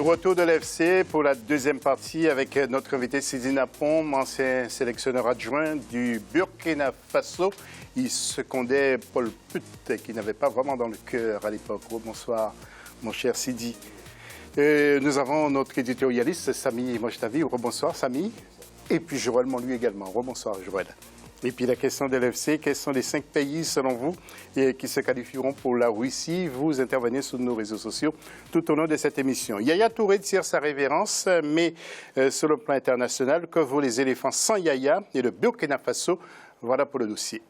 Retour de l'FC pour la deuxième partie avec notre invité Sidi Napom, ancien sélectionneur adjoint du Burkina Faso. Il secondait Paul Putte, qui n'avait pas vraiment dans le cœur à l'époque. Bonsoir, mon cher Sidi. Nous avons notre éditorialiste, Sami Mojtavi. Bonsoir, Sami. Et puis Joël Monluy également. Bonsoir, Joël. Et puis la question de l'FC, quels sont les 5 pays, selon vous, qui se qualifieront pour la Russie? Vous intervenez sur nos réseaux sociaux tout au long de cette émission. Yaya Touré tire sa révérence, mais sur le plan international, que vaut les éléphants sans Yaya et le Burkina Faso? Voilà pour le dossier.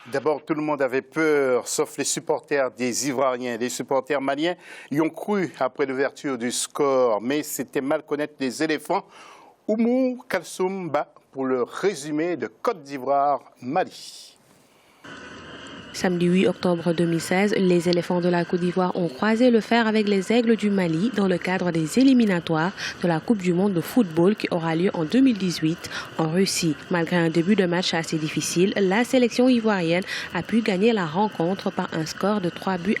D'abord, tout le monde avait peur, sauf les supporters des Ivoiriens. Les supporters maliens y ont cru après l'ouverture du score, mais c'était mal connaître les éléphants. Oumou Kalsoum Ba pour le résumé de Côte d'Ivoire-Mali. Samedi 8 octobre 2016, les éléphants de la Côte d'Ivoire ont croisé le fer avec les aigles du Mali dans le cadre des éliminatoires de la Coupe du monde de football qui aura lieu en 2018 en Russie. Malgré un début de match assez difficile, la sélection ivoirienne a pu gagner la rencontre par un score de 3-1.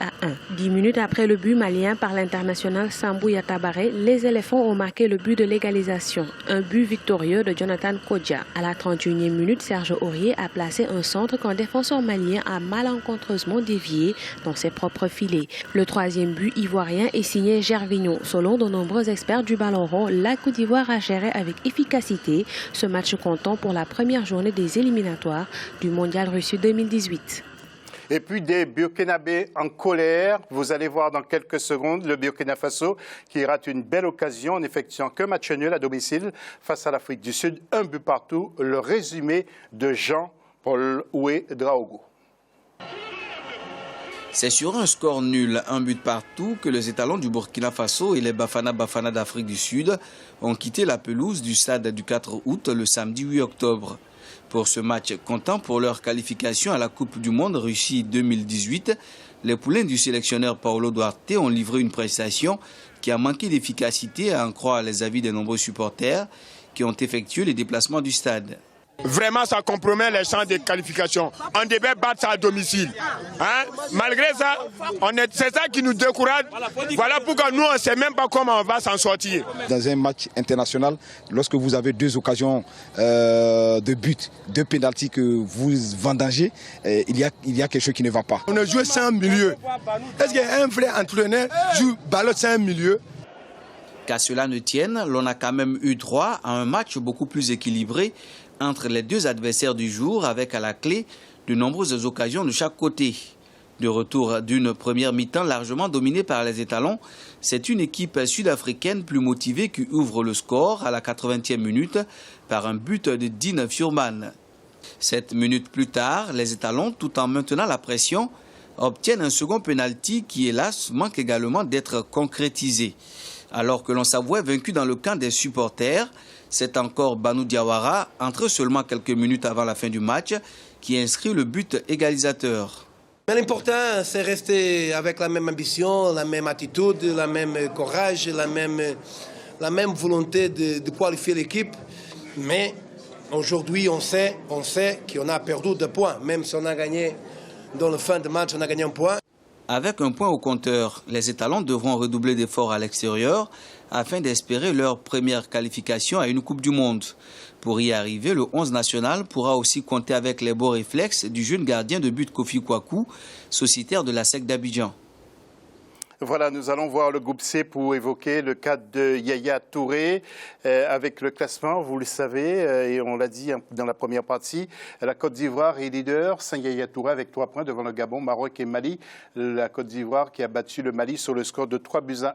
10 minutes après le but malien par l'international Sambou Yatabaré, les éléphants ont marqué le but de l'égalisation. Un but victorieux de Jonathan Kodja. À la 31e minute, Serge Aurier a placé un centre qu'un défenseur malien a malencontreusement dévié dans ses propres filets. Le 3e but ivoirien est signé Gervinho. Selon de nombreux experts du ballon rond, la Côte d'Ivoire a géré avec efficacité ce match comptant pour la première journée des éliminatoires du Mondial Russie 2018. Et puis des Burkinabés en colère. Vous allez voir dans quelques secondes le Burkina Faso qui rate une belle occasion en effectuant qu'un match nul à domicile face à l'Afrique du Sud. Un but partout. Le résumé de Jean-Paul Oué-Draogo. C'est sur un score nul, un but partout, que les étalons du Burkina Faso et les Bafana Bafana d'Afrique du Sud ont quitté la pelouse du stade du 4 août le samedi 8 octobre. Pour ce match comptant pour leur qualification à la Coupe du monde Russie 2018, les poulains du sélectionneur Paulo Duarte ont livré une prestation qui a manqué d'efficacité à en croire les avis des nombreux supporters qui ont effectué les déplacements du stade. Vraiment, ça compromet les chances de qualification. On devait battre ça à domicile. Hein? Malgré ça, c'est ça qui nous décourage. Voilà pourquoi nous, on ne sait même pas comment on va s'en sortir. Dans un match international, lorsque vous avez 2 occasions de but, 2 pénaltys que vous vendangez, il y a quelque chose qui ne va pas. On a joué sans milieu. Est-ce qu'un vrai entraîneur joue ballon sans milieu? Qu'à cela ne tienne, l'on a quand même eu droit à un match beaucoup plus équilibré entre les 2 adversaires du jour, avec à la clé de nombreuses occasions de chaque côté. De retour d'une première mi-temps largement dominée par les étalons, c'est une équipe sud-africaine plus motivée qui ouvre le score à la 80e minute par un but de Dean Furman. 7 minutes plus tard, les étalons, tout en maintenant la pression, obtiennent un second penalty qui, hélas, manque également d'être concrétisé. Alors que l'on s'avouait vaincu dans le camp des supporters, c'est encore Banou Diawara, entré seulement quelques minutes avant la fin du match, qui inscrit le but égalisateur. Mais l'important, c'est rester avec la même ambition, la même attitude, la même courage, la même volonté de qualifier l'équipe. Mais aujourd'hui, on sait qu'on a perdu 2 points. Même si on a gagné dans le fin de match, on a gagné 1 point. Avec 1 point au compteur, les étalons devront redoubler d'efforts à l'extérieur afin d'espérer leur première qualification à une Coupe du monde. Pour y arriver, le 11 national pourra aussi compter avec les beaux réflexes du jeune gardien de but Kofi Kwaku, sociétaire de la SEC d'Abidjan. Voilà, nous allons voir le groupe C pour évoquer le cas de Yaya Touré. Avec le classement, vous le savez, et on l'a dit dans la première partie, la Côte d'Ivoire est leader, sans Yaya Touré avec 3 points devant le Gabon, Maroc et Mali. La Côte d'Ivoire qui a battu le Mali sur le score de 3-1.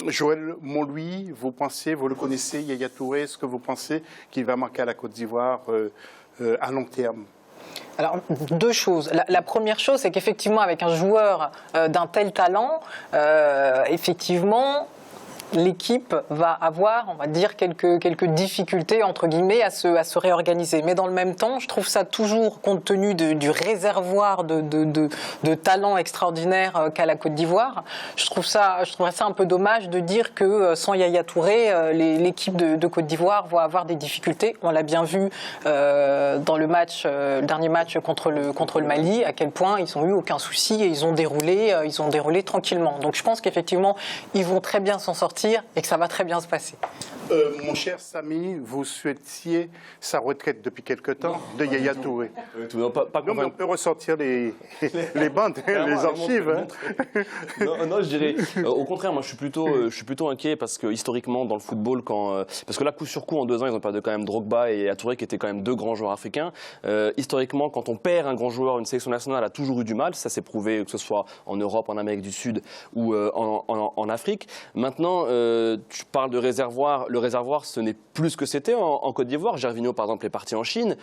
Joël Monluy, vous le connaissez, Yaya Touré, est-ce que vous pensez qu'il va manquer à la Côte d'Ivoire à long terme? Alors, 2 choses. La première chose, c'est qu'effectivement, avec un joueur d'un tel talent, effectivement, l'équipe va avoir, on va dire, quelques difficultés, entre guillemets, à se réorganiser. Mais dans le même temps, je trouve ça toujours, compte tenu du réservoir de talents extraordinaires qu'a la Côte d'Ivoire, je trouverais ça un peu dommage de dire que sans Yaya Touré, l'équipe de Côte d'Ivoire va avoir des difficultés. On l'a bien vu dans le dernier match contre le Mali, à quel point ils n'ont eu aucun souci et ils ont déroulé tranquillement. Donc je pense qu'effectivement, ils vont très bien s'en sortir et que ça va très bien se passer. Mon cher Samy, vous souhaitiez sa retraite depuis quelque temps de Yaya Touré. Non, mais on peut ressortir les bandes, les archives. Non, je dirais, au contraire, moi je suis plutôt inquiet parce que historiquement dans le football, parce que là coup sur coup en 2 ans ils ont perdu quand même Drogba et Touré qui étaient quand même 2 grands joueurs africains. Historiquement, quand on perd un grand joueur, une sélection nationale a toujours eu du mal, ça s'est prouvé que ce soit en Europe, en Amérique du Sud ou en Afrique. Maintenant, tu parles de réservoir. Le réservoir, ce n'est plus ce que c'était en Côte d'Ivoire. Gervinho, par exemple, est parti en Chine.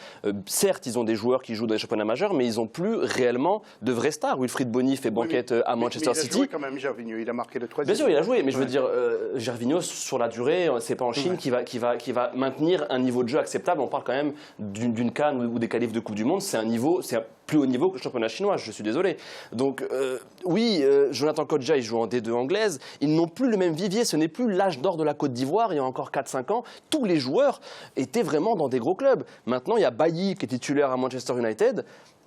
Certes, ils ont des joueurs qui jouent dans les championnats majeurs, mais ils n'ont plus réellement de vrais stars. Wilfried Bony fait banquette à Manchester City. Il a joué quand même, Gervinho. Il a marqué le 3e. Bien sûr, il a joué, mais je veux dire, Gervinho, sur la durée, c'est pas en Chine qui va maintenir un niveau de jeu acceptable. On parle quand même d'une CAN ou des qualifs de Coupe du Monde. C'est un plus haut niveau que le championnat chinois, je suis désolé. Donc oui, Jonathan Kodja, il joue en D2 anglaise. Ils n'ont plus le même vivier, ce n'est plus l'âge d'or de la Côte d'Ivoire. Il y a encore 4-5 ans, tous les joueurs étaient vraiment dans des gros clubs. Maintenant, il y a Bailly qui est titulaire à Manchester United.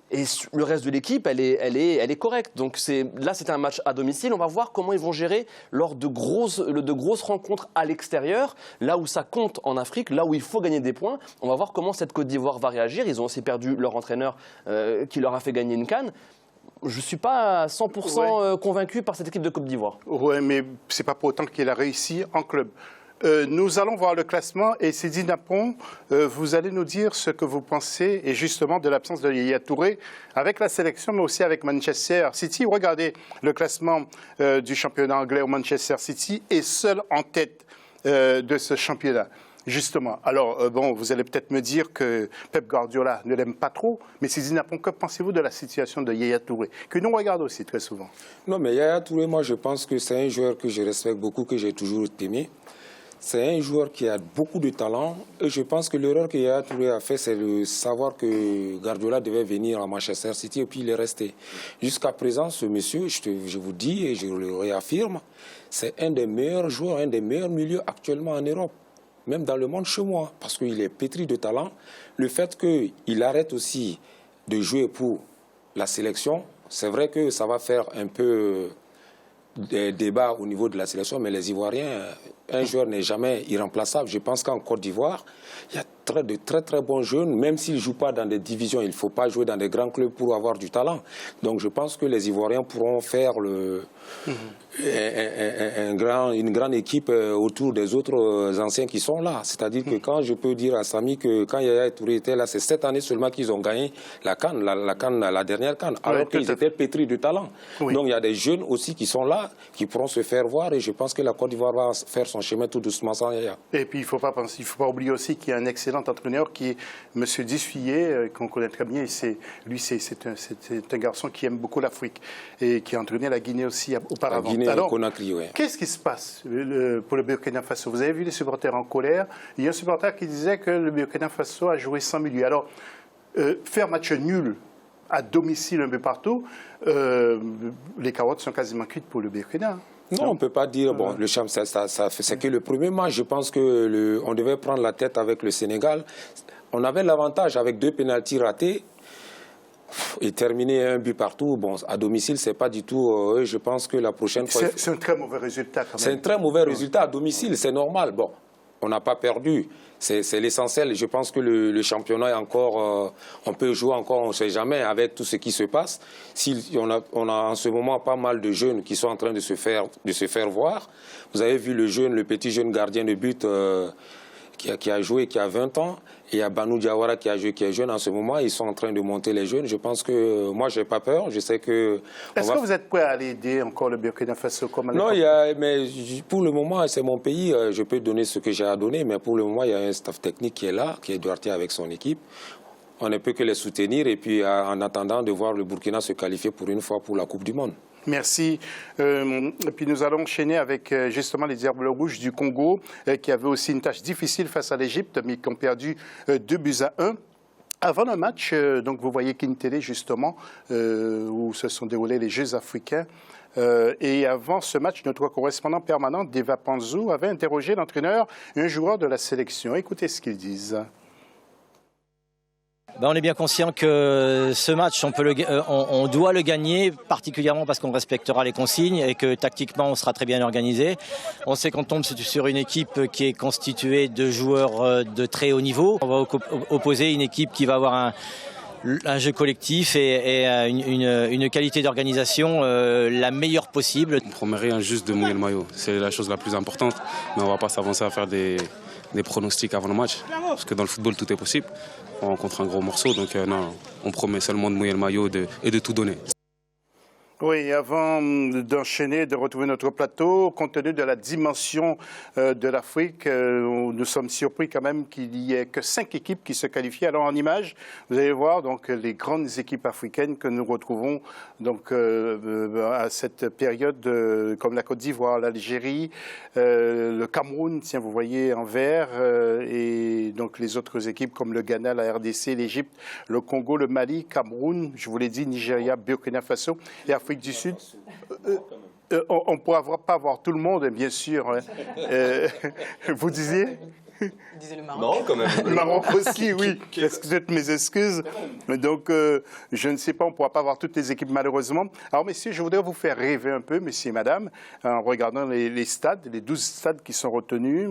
Et le reste de l'équipe, elle est correcte. Donc là, c'était un match à domicile. On va voir comment ils vont gérer lors de grosses rencontres à l'extérieur, là où ça compte en Afrique, là où il faut gagner des points. On va voir comment cette Côte d'Ivoire va réagir. Ils ont aussi perdu leur entraîneur qui leur a fait gagner une CAN. Je ne suis pas à 100% convaincu par cette équipe de Côte d'Ivoire. Oui, mais ce n'est pas pour autant qu'il a réussi en club. Nous allons voir le classement et Sidi Napon, vous allez nous dire ce que vous pensez et justement de l'absence de Yaya Touré avec la sélection mais aussi avec Manchester City. Regardez le classement du championnat anglais où Manchester City est seul en tête de ce championnat. Justement. Alors, bon, vous allez peut-être me dire que Pep Guardiola ne l'aime pas trop, mais Sidi Napon, que pensez-vous de la situation de Yaya Touré, que nous regardons aussi très souvent? Non, mais Yaya Touré, moi, je pense que c'est un joueur que je respecte beaucoup, que j'ai toujours aimé. C'est un joueur qui a beaucoup de talent et je pense que l'erreur que Yaya Touré a fait, c'est de savoir que Guardiola devait venir à Manchester City et puis il est resté. Jusqu'à présent, ce monsieur, je vous dis et je le réaffirme, c'est un des meilleurs joueurs, un des meilleurs milieux actuellement en Europe, même dans le monde chez moi, parce qu'il est pétri de talent. Le fait qu'il arrête aussi de jouer pour la sélection, c'est vrai que ça va faire un peu des débats au niveau de la sélection, mais les Ivoiriens, un joueur n'est jamais irremplaçable. Je pense qu'en Côte d'Ivoire, il y a de très bons jeunes, même s'ils ne jouent pas dans des divisions, il ne faut pas jouer dans des grands clubs pour avoir du talent. Donc je pense que les Ivoiriens pourront faire une grande équipe autour des autres anciens qui sont là. C'est-à-dire que quand je peux dire à Samy que quand Yaya Touré était là, c'est cette année seulement qu'ils ont gagné la CAN, la dernière CAN, alors qu'ils étaient pétris de talent. Oui. Donc il y a des jeunes aussi qui sont là, qui pourront se faire voir et je pense que la Côte d'Ivoire va faire son chemin tout doucement sans Yaya. Et puis il ne faut pas oublier aussi qu'il y a un excellent entraîneur qui est M. Dissouillet, qu'on connaît très bien. Lui, c'est un garçon qui aime beaucoup l'Afrique et qui a entraîné la Guinée aussi auparavant. Alors, qu'est-ce qui se passe pour le Burkina Faso? Vous avez vu les supporters en colère. Il y a un supporter qui disait que le Burkina Faso a joué sans milieu. Alors, faire match nul à domicile un peu partout, les carottes sont quasiment cuites pour le Burkina. Non, on ne peut pas dire, bon, le champ, c'est que le premier match, je pense qu'on devait prendre la tête avec le Sénégal. On avait l'avantage avec 2 pénaltys ratés et terminer un but partout. Bon, à domicile, c'est pas du tout, je pense que la prochaine fois... C'est un très mauvais résultat quand même. C'est un très mauvais résultat à domicile, c'est normal. Bon, on n'a pas perdu. C'est l'essentiel. Je pense que le championnat est encore... on peut jouer encore, on ne sait jamais, avec tout ce qui se passe. On a en ce moment pas mal de jeunes qui sont en train de se faire voir. Vous avez vu le petit jeune gardien de but qui a joué, qui a 20 ans. Et il y a Banou Diawara qui a joué, qui est jeune en ce moment. Ils sont en train de monter les jeunes. Je pense que moi, je n'ai pas peur. Je sais que... Est-ce que vous êtes prêt à aller aider encore le Burkina Faso comme Non, mais pour le moment, c'est mon pays. Je peux donner ce que j'ai à donner. Mais pour le moment, il y a un staff technique qui est là, qui est Duarte avec son équipe. On ne peut que les soutenir. Et puis, en attendant de voir le Burkina se qualifier pour une fois pour la Coupe du Monde. Merci. Et puis nous allons enchaîner avec justement les Diables Rouges du Congo qui avaient aussi une tâche difficile face à l'Égypte, mais qui ont perdu 2-1. Avant le match, donc vous voyez Kintélé justement, où se sont déroulés les Jeux africains. Et avant ce match, notre correspondant permanent, Deva Panzou, avait interrogé l'entraîneur et un joueur de la sélection. Écoutez ce qu'ils disent. On est bien conscient que ce match, on doit le gagner, particulièrement parce qu'on respectera les consignes et que tactiquement, on sera très bien organisé. On sait qu'on tombe sur une équipe qui est constituée de joueurs de très haut niveau. On va opposer une équipe qui va avoir un jeu collectif et une qualité d'organisation la meilleure possible. On ne promet rien, juste de mouiller le maillot. C'est la chose la plus importante, mais on ne va pas s'avancer à faire des pronostics avant le match, parce que dans le football, tout est possible. On rencontre un gros morceau, donc non, on promet seulement de mouiller le maillot et de tout donner. Oui, avant d'enchaîner, de retrouver notre plateau, compte tenu de la dimension de l'Afrique, nous sommes surpris quand même qu'il n'y ait que 5 équipes qui se qualifient. Alors en image, vous allez voir donc les grandes équipes africaines que nous retrouvons donc à cette période, comme la Côte d'Ivoire, l'Algérie, le Cameroun, tiens, vous voyez en vert, et donc les autres équipes comme le Ghana, la RDC, l'Égypte, le Congo, le Mali, Cameroun, je vous l'ai dit, Nigeria, Burkina Faso et Afrique du Sud. On ne pourra pas voir tout le monde, bien sûr. Vous disiez? Il disait le Maroc. Non, quand même. Le Maroc aussi, oui. Excusez mes excuses. Donc, je ne sais pas, on ne pourra pas voir toutes les équipes, malheureusement. Alors, messieurs, je voudrais vous faire rêver un peu, messieurs et madame, en regardant les stades, les 12 stades qui sont retenus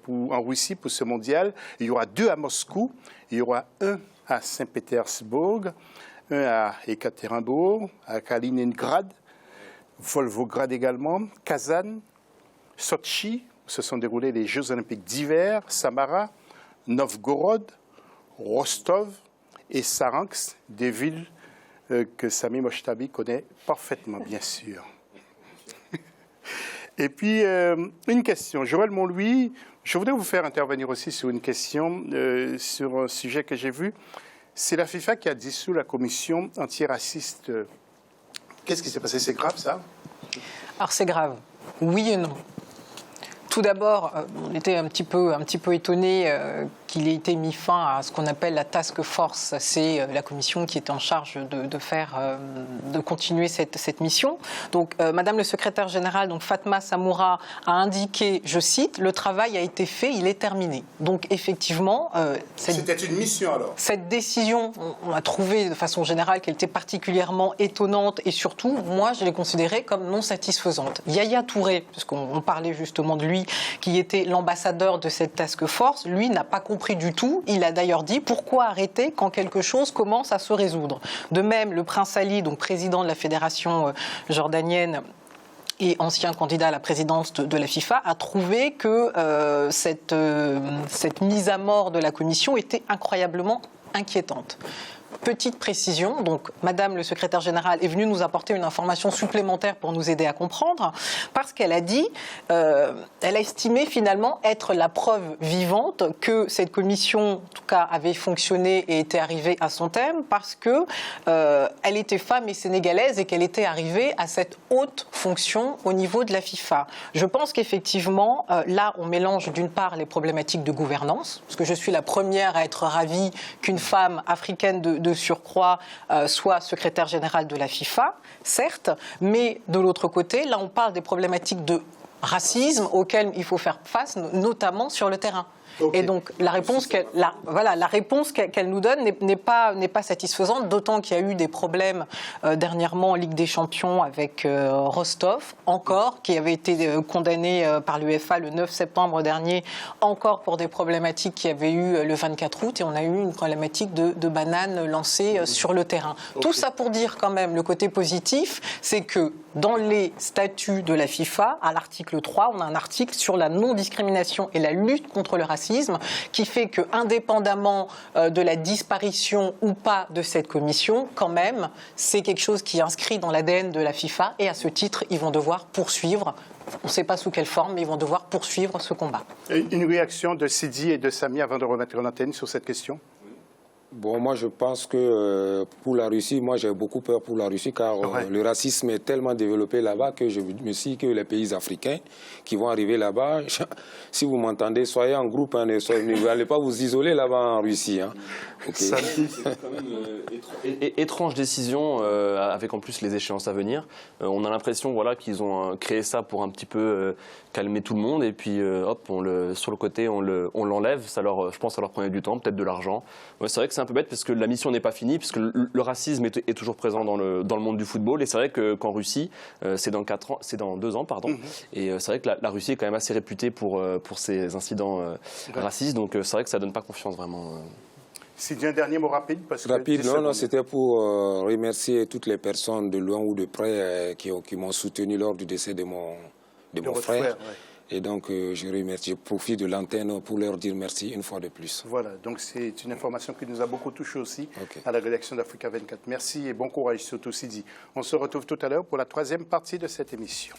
en Russie pour ce mondial. Il y aura 2 à Moscou, il y aura 1 à Saint-Pétersbourg, 1 à Ekaterinbourg, à Kaliningrad, Volgograd également, Kazan, Sochi, où se sont déroulés les Jeux olympiques d'hiver, Samara, Novgorod, Rostov et Saransk, des villes que Sami Mochtabi connaît parfaitement, bien sûr. Et puis, une question. Joël Montlouis, je voudrais vous faire intervenir aussi sur une question, sur un sujet que j'ai vu. C'est la FIFA qui a dissous la commission antiraciste. Qu'est-ce qui s'est passé? C'est grave, ça? Alors, c'est grave. Oui et non. Tout d'abord, on était un petit peu étonnés qu'il ait été mis fin à ce qu'on appelle la task force. C'est la commission qui était en charge de continuer cette mission. Donc, Madame le secrétaire général, donc Fatma Samoura, a indiqué, je cite, le travail a été fait, il est terminé. Donc, effectivement, c'était une mission alors. Cette décision, on a trouvé de façon générale qu'elle était particulièrement étonnante et surtout, moi, je l'ai considérée comme non satisfaisante. Yaya Touré, puisqu'on parlait justement de lui, qui était l'ambassadeur de cette task force, lui n'a pas compris du tout. Il a d'ailleurs dit pourquoi arrêter quand quelque chose commence à se résoudre. De même, le prince Ali, donc président de la fédération jordanienne et ancien candidat à la présidence de la FIFA, a trouvé que cette mise à mort de la commission était incroyablement inquiétante. Petite précision, donc Madame le secrétaire général est venue nous apporter une information supplémentaire pour nous aider à comprendre, parce qu'elle a dit, elle a estimé finalement être la preuve vivante que cette commission, en tout cas, avait fonctionné et était arrivée à son terme, parce que elle était femme et sénégalaise et qu'elle était arrivée à cette haute fonction au niveau de la FIFA. Je pense qu'effectivement, là, on mélange d'une part les problématiques de gouvernance, parce que je suis la première à être ravie qu'une femme africaine de surcroît soit secrétaire général de la FIFA, certes, mais de l'autre côté, là on parle des problématiques de racisme auxquelles il faut faire face, notamment sur le terrain. Okay. Et donc la réponse qu'elle nous donne n'est pas satisfaisante, d'autant qu'il y a eu des problèmes dernièrement en Ligue des Champions avec Rostov, encore, qui avait été condamné par l'UEFA le 9 septembre dernier, encore pour des problématiques qu'il y avait eu le 24 août, et on a eu une problématique de bananes lancées sur le terrain. Okay. Tout ça pour dire quand même, le côté positif, c'est que dans les statuts de la FIFA, à l'article 3, on a un article sur la non-discrimination et la lutte contre le racisme, qui fait que, indépendamment de la disparition ou pas de cette commission, quand même, c'est quelque chose qui est inscrit dans l'ADN de la FIFA, et à ce titre, ils vont devoir poursuivre. On ne sait pas sous quelle forme, mais ils vont devoir poursuivre ce combat. Une réaction de Sidi et de Sami avant de remettre l'antenne sur cette question? Bon, moi, je pense que pour la Russie, moi, j'ai beaucoup peur pour la Russie, car le racisme est tellement développé là-bas que je me suis dit que les pays africains qui vont arriver là-bas, si vous m'entendez, soyez en groupe, hein, n'allez pas vous isoler là-bas en Russie. Hein. Okay. C'est quand même étrange décision, avec en plus les échéances à venir. On a l'impression voilà, qu'ils ont créé ça pour un petit peu calmer tout le monde, et puis hop, sur le côté, on l'enlève. Je pense que ça leur prenait du temps, peut-être de l'argent. Ouais, c'est vrai que c'est un peu bête parce que la mission n'est pas finie, puisque le racisme est toujours présent dans le monde du football. Et c'est vrai qu'en Russie, c'est dans 2 ans, pardon. Et c'est vrai que la Russie est quand même assez réputée pour ces incidents racistes. Donc c'est vrai que ça donne pas confiance vraiment. C'est un dernier mot rapide non, c'était pour remercier toutes les personnes de loin ou de près qui m'ont soutenu lors du décès de mon frère. Et donc, je profite de l'antenne pour leur dire merci une fois de plus. Voilà, donc c'est une information qui nous a beaucoup touché aussi à la rédaction d'Africa 24. Merci et bon courage surtout, Sidi. On se retrouve tout à l'heure pour la 3e partie de cette émission.